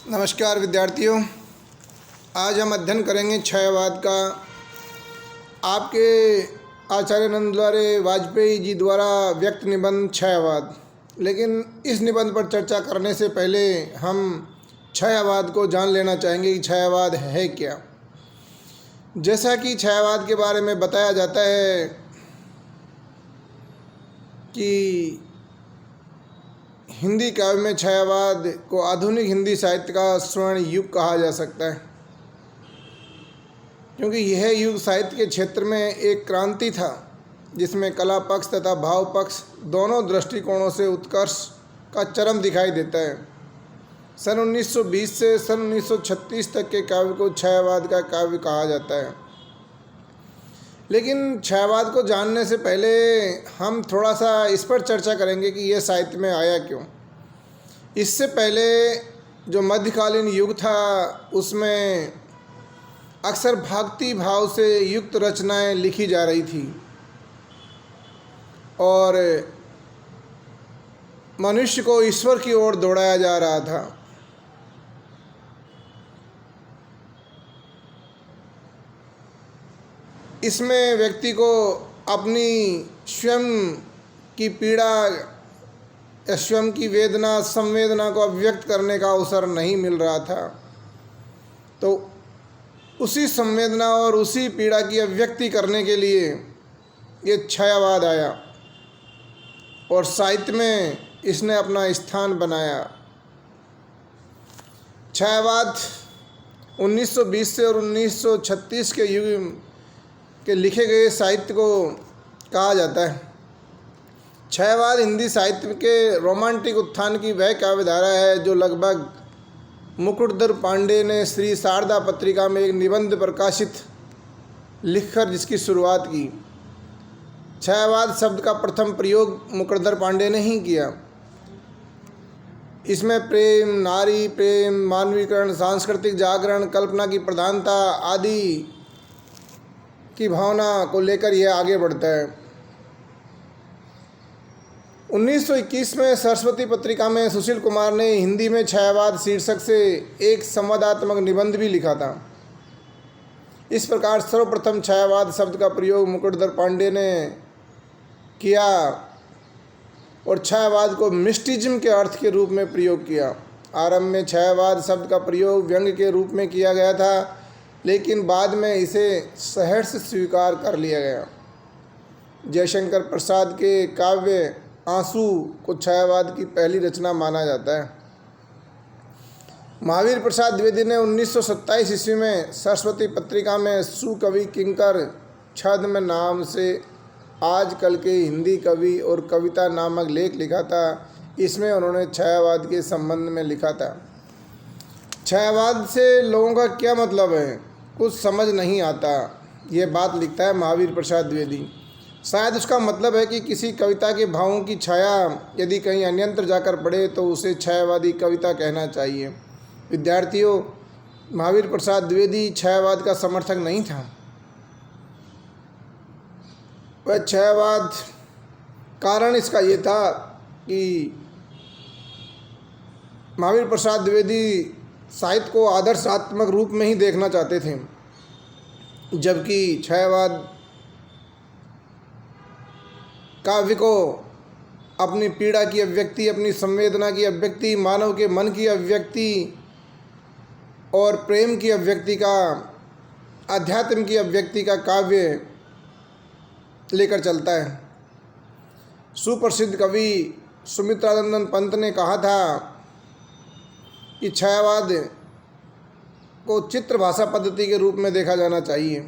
नमस्कार विद्यार्थियों, आज हम अध्ययन करेंगे छायावाद का। आपके आचार्य नंदलाल वाजपेयी जी द्वारा व्यक्त निबंध छायावाद। लेकिन इस निबंध पर चर्चा करने से पहले हम छायावाद को जान लेना चाहेंगे कि छायावाद है क्या। जैसा कि छायावाद के बारे में बताया जाता है कि हिंदी काव्य में छायावाद को आधुनिक हिंदी साहित्य का स्वर्ण युग कहा जा सकता है, क्योंकि यह युग साहित्य के क्षेत्र में एक क्रांति था जिसमें कला पक्ष तथा भाव पक्ष दोनों दृष्टिकोणों से उत्कर्ष का चरम दिखाई देता है। सन 1920 से सन 1936 तक के काव्य को छायावाद का काव्य कहा जाता है। लेकिन छायावाद को जानने से पहले हम थोड़ा सा इस पर चर्चा करेंगे कि यह साहित्य में आया क्यों। इससे पहले जो मध्यकालीन युग था उसमें अक्सर भक्ति भाव से युक्त रचनाएं लिखी जा रही थी और मनुष्य को ईश्वर की ओर दौड़ाया जा रहा था। इसमें व्यक्ति को अपनी स्वयं की पीड़ा या स्वयं की वेदना संवेदना को अभिव्यक्त करने का अवसर नहीं मिल रहा था, तो उसी संवेदना और उसी पीड़ा की अभिव्यक्ति करने के लिए ये छायावाद आया और साहित्य में इसने अपना स्थान बनाया। छायावाद 1920 से और 1936 के युग के लिखे गए साहित्य को कहा जाता है। छायावाद हिंदी साहित्य के रोमांटिक उत्थान की वह काव्यधारा है जो लगभग मुकुटधर पांडे ने श्री शारदा पत्रिका में एक निबंध प्रकाशित लिखकर जिसकी शुरुआत की। छायावाद शब्द का प्रथम प्रयोग मुकुटधर पांडे ने ही किया। इसमें प्रेम, नारी प्रेम, मानवीकरण, सांस्कृतिक जागरण, कल्पना की प्रधानता आदि की भावना को लेकर यह आगे बढ़ता है। 1921 में सरस्वती पत्रिका में सुशील कुमार ने हिंदी में छायावाद शीर्षक से एक संवादात्मक निबंध भी लिखा था। इस प्रकार सर्वप्रथम छायावाद शब्द का प्रयोग मुकुटधर पांडे ने किया और छायावाद को मिस्टिज्म के अर्थ के रूप में प्रयोग किया। आरंभ में छायावाद शब्द का प्रयोग व्यंग्य के रूप में किया गया था, लेकिन बाद में इसे सहर्ष स्वीकार कर लिया गया। जयशंकर प्रसाद के काव्य आंसू को छायावाद की पहली रचना माना जाता है। महावीर प्रसाद द्विवेदी ने 1927 ईस्वी में सरस्वती पत्रिका में सुकवि किंकर छद्म नाम से आजकल के हिंदी कवि और कविता नामक लेख लिखा था। इसमें उन्होंने छायावाद के संबंध में लिखा था। छायावाद से लोगों का क्या मतलब है, कुछ समझ नहीं आता, ये बात लिखता है महावीर प्रसाद द्विवेदी। शायद उसका मतलब है कि किसी कविता के भावों की छाया यदि कहीं अन्यत्र जाकर पड़े तो उसे छायावादी कविता कहना चाहिए। विद्यार्थियों, महावीर प्रसाद द्विवेदी छायावाद का समर्थक नहीं था। वह छायावाद कारण इसका ये था कि महावीर प्रसाद द्विवेदी साहित्य को आदर्शात्मक रूप में ही देखना चाहते थे, जबकि छायावाद काव्य को अपनी पीड़ा की अभिव्यक्ति, अपनी संवेदना की अभिव्यक्ति, मानव के मन की अभिव्यक्ति और प्रेम की अभिव्यक्ति का, अध्यात्म की अभिव्यक्ति का काव्य लेकर चलता है। सुप्रसिद्ध कवि सुमित्रानंदन पंत ने कहा था कि छायावाद को चित्र भाषा पद्धति के रूप में देखा जाना चाहिए।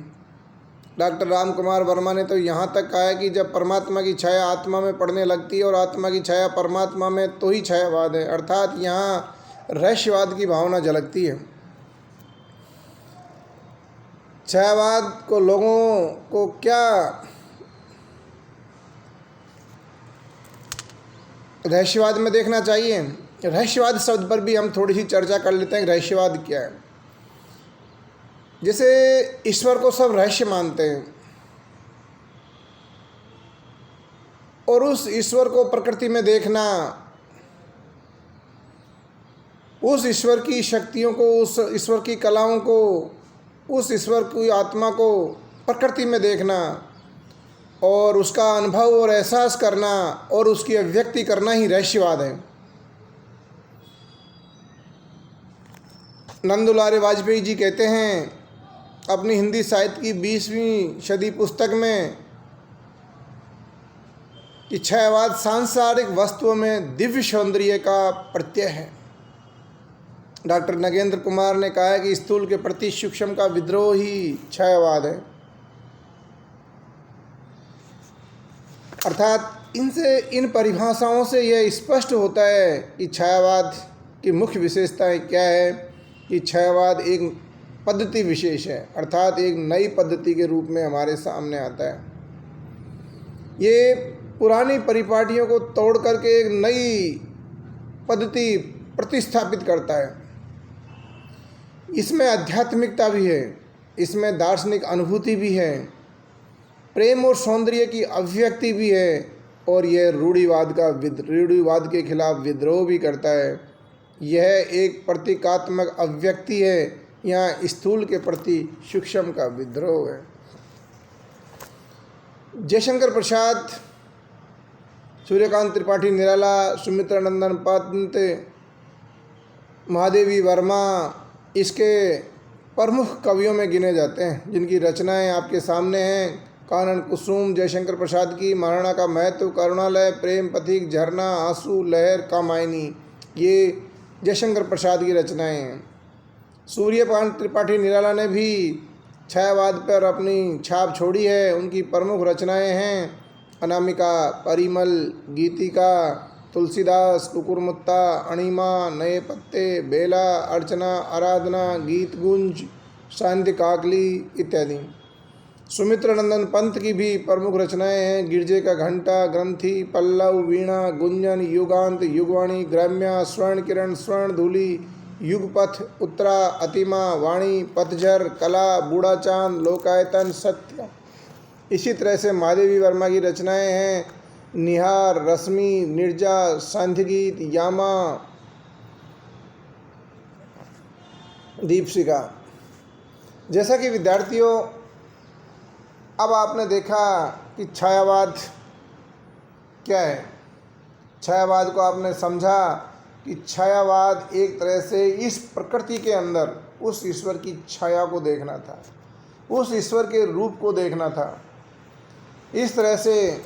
डॉक्टर राम कुमार वर्मा ने तो यहाँ तक कहा है कि जब परमात्मा की छाया आत्मा में पड़ने लगती है और आत्मा की छाया परमात्मा में, तो ही छायावाद है, अर्थात यहाँ रहस्यवाद की भावना झलकती है। छायावाद को लोगों को क्या रहस्यवाद में देखना चाहिए। रहस्यवाद शब्द पर भी हम थोड़ी सी चर्चा कर लेते हैं। रहस्यवाद क्या है? जैसे ईश्वर को सब रहस्य मानते हैं और उस ईश्वर को प्रकृति में देखना उस ईश्वर की शक्तियों को, उस ईश्वर की कलाओं को, उस ईश्वर की आत्मा को प्रकृति में देखना और उसका अनुभव और एहसास करना और उसकी अभिव्यक्ति करना ही रहस्यवाद है। नंदुलारे वाजपेयी जी कहते हैं अपनी हिंदी साहित्य की 20वीं सदी पुस्तक में कि छयवाद सांसारिक वस्तुओं में दिव्य सौंदर्य का प्रत्यय है। डॉक्टर नगेंद्र कुमार ने कहा है कि स्थूल के प्रति सूक्ष्म का विद्रोह ही छयवाद है। अर्थात इन परिभाषाओं से यह स्पष्ट होता है कि छायावाद की मुख्य विशेषताएं क्या है कि छायावाद एक पद्धति विशेष है, अर्थात एक नई पद्धति के रूप में हमारे सामने आता है। ये पुरानी परिपाटियों को तोड़ करके एक नई पद्धति प्रतिस्थापित करता है। इसमें आध्यात्मिकता भी है, इसमें दार्शनिक अनुभूति भी है, प्रेम और सौंदर्य की अभिव्यक्ति भी है और यह रूढ़िवाद के खिलाफ विद्रोह भी करता है। यह एक प्रतीकात्मक अभिव्यक्ति है, यहाँ स्थूल के प्रति सूक्ष्म का विद्रोह है। जयशंकर प्रसाद, सूर्यकांत त्रिपाठी निराला, सुमित्रा नंदन पंत, महादेवी वर्मा इसके प्रमुख कवियों में गिने जाते हैं, जिनकी रचनाएं आपके सामने हैं। कानन कुसुम जयशंकर प्रसाद की, महाराणा का महत्व, करुणालय, प्रेम पथिक, झरना, आंसू, लहर, कामायनी, ये जयशंकर प्रसाद की रचनाएं हैं। सूर्यकांत त्रिपाठी निराला ने भी छायावाद पर अपनी छाप छोड़ी है। उनकी प्रमुख रचनाएं हैं अनामिका, परिमल, गीतिका, तुलसीदास, कुकुरमुत्ता, अणिमा, नए पत्ते, बेला, अर्चना, आराधना, गीत गुंज, शांति काकली इत्यादि। सुमित्रा नंदन पंत की भी प्रमुख रचनाएं हैं गिरजे का घंटा, ग्रंथि, पल्लव, वीणा, गुंजन, युगांत, युगवाणी, ग्राम्या, स्वर्ण किरण, स्वर्ण धूलि, युगपथ, उत्तरा, अतिमा, वाणी, पतझर, कला, बूढ़ा चांद, लोकायतन, सत्य। इसी तरह से महादेवी वर्मा की रचनाएं हैं निहार, रश्मि, निर्जा, सांध्यगीत, यामा, दीपशिखा। जैसा कि विद्यार्थियों, अब आपने देखा कि छायावाद क्या है। छायावाद को आपने समझा कि छायावाद एक तरह से इस प्रकृति के अंदर उस ईश्वर की छाया को देखना था, उस ईश्वर के रूप को देखना था। इस तरह से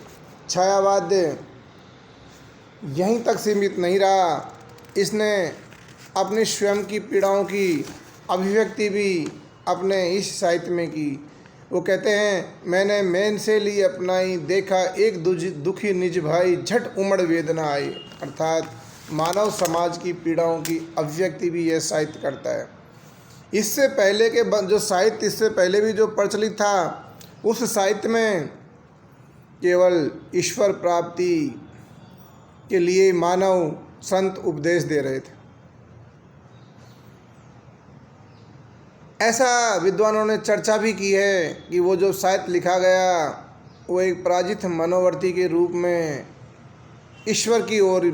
छायावाद यहीं तक सीमित नहीं रहा, इसने अपनी स्वयं की पीड़ाओं की अभिव्यक्ति भी अपने इस साहित्य में की। वो कहते हैं मैंने मैन से ली अपनाई, देखा एक दुखी निज भाई, झट उमड़ वेदना आई। अर्थात मानव समाज की पीड़ाओं की अभिव्यक्ति भी यह साहित्य करता है। इससे पहले के जो साहित्य इससे पहले भी जो प्रचलित था, उस साहित्य में केवल ईश्वर प्राप्ति के लिए मानव संत उपदेश दे रहे थे। ऐसा विद्वानों ने चर्चा भी की है कि वो जो साहित्य लिखा गया वो एक पराजित मनोवर्ती के रूप में ईश्वर की ओर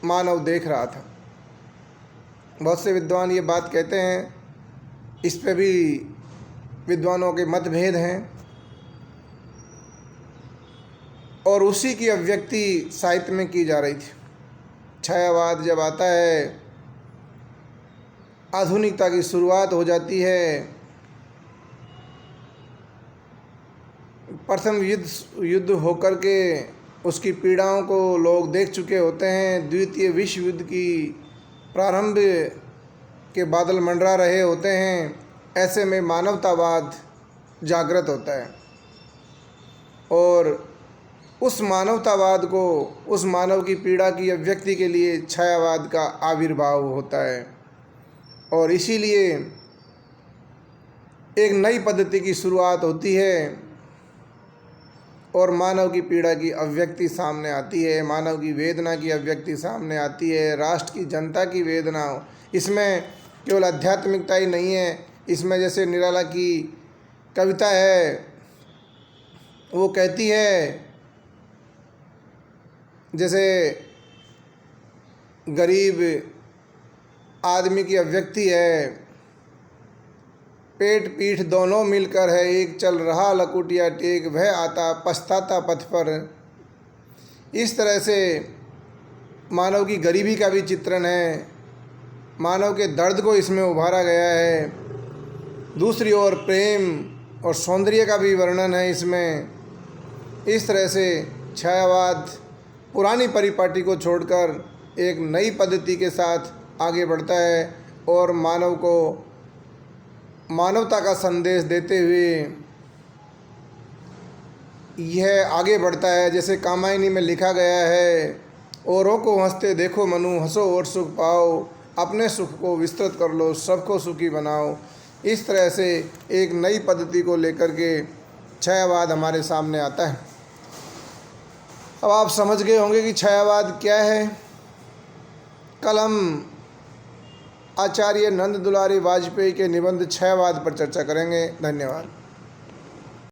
मानव देख रहा था। बहुत से विद्वान ये बात कहते हैं, इस पे भी विद्वानों के मतभेद हैं और उसी की अभिव्यक्ति साहित्य में की जा रही थी। छायावाद जब आता है, आधुनिकता की शुरुआत हो जाती है। प्रथम युद्ध होकर के उसकी पीड़ाओं को लोग देख चुके होते हैं। द्वितीय विश्व युद्ध की प्रारंभ के बादल मंडरा रहे होते हैं। ऐसे में मानवतावाद जागृत होता है और उस मानवतावाद को, उस मानव की पीड़ा की अभिव्यक्ति के लिए छायावाद का आविर्भाव होता है और इसीलिए एक नई पद्धति की शुरुआत होती है और मानव की पीड़ा की अभिव्यक्ति सामने आती है, मानव की वेदना की अभिव्यक्ति सामने आती है, राष्ट्र की जनता की वेदना। इसमें केवल आध्यात्मिकता ही नहीं है, इसमें जैसे निराला की कविता है, वो कहती है जैसे गरीब आदमी की अभिव्यक्ति है। पेट पीठ दोनों मिलकर है एक, चल रहा लकुटिया टेक, वह आता पछताता पथ पर। इस तरह से मानव की गरीबी का भी चित्रण है, मानव के दर्द को इसमें उभारा गया है। दूसरी ओर प्रेम और सौंदर्य का भी वर्णन है इसमें। इस तरह से छायावाद पुरानी परिपाटी को छोड़कर एक नई पद्धति के साथ आगे बढ़ता है और मानव को मानवता का संदेश देते हुए यह आगे बढ़ता है। जैसे कामायनी में लिखा गया है, औरों को हंसते देखो मनु, हंसो और सुख पाओ, अपने सुख को विस्तृत कर लो, सबको सुखी बनाओ। इस तरह से एक नई पद्धति को लेकर के छायावाद हमारे सामने आता है। अब आप समझ गए होंगे कि छायावाद क्या है। कल हम आचार्य नंद दुलारी वाजपेयी के निबंध छायावाद पर चर्चा करेंगे। धन्यवाद।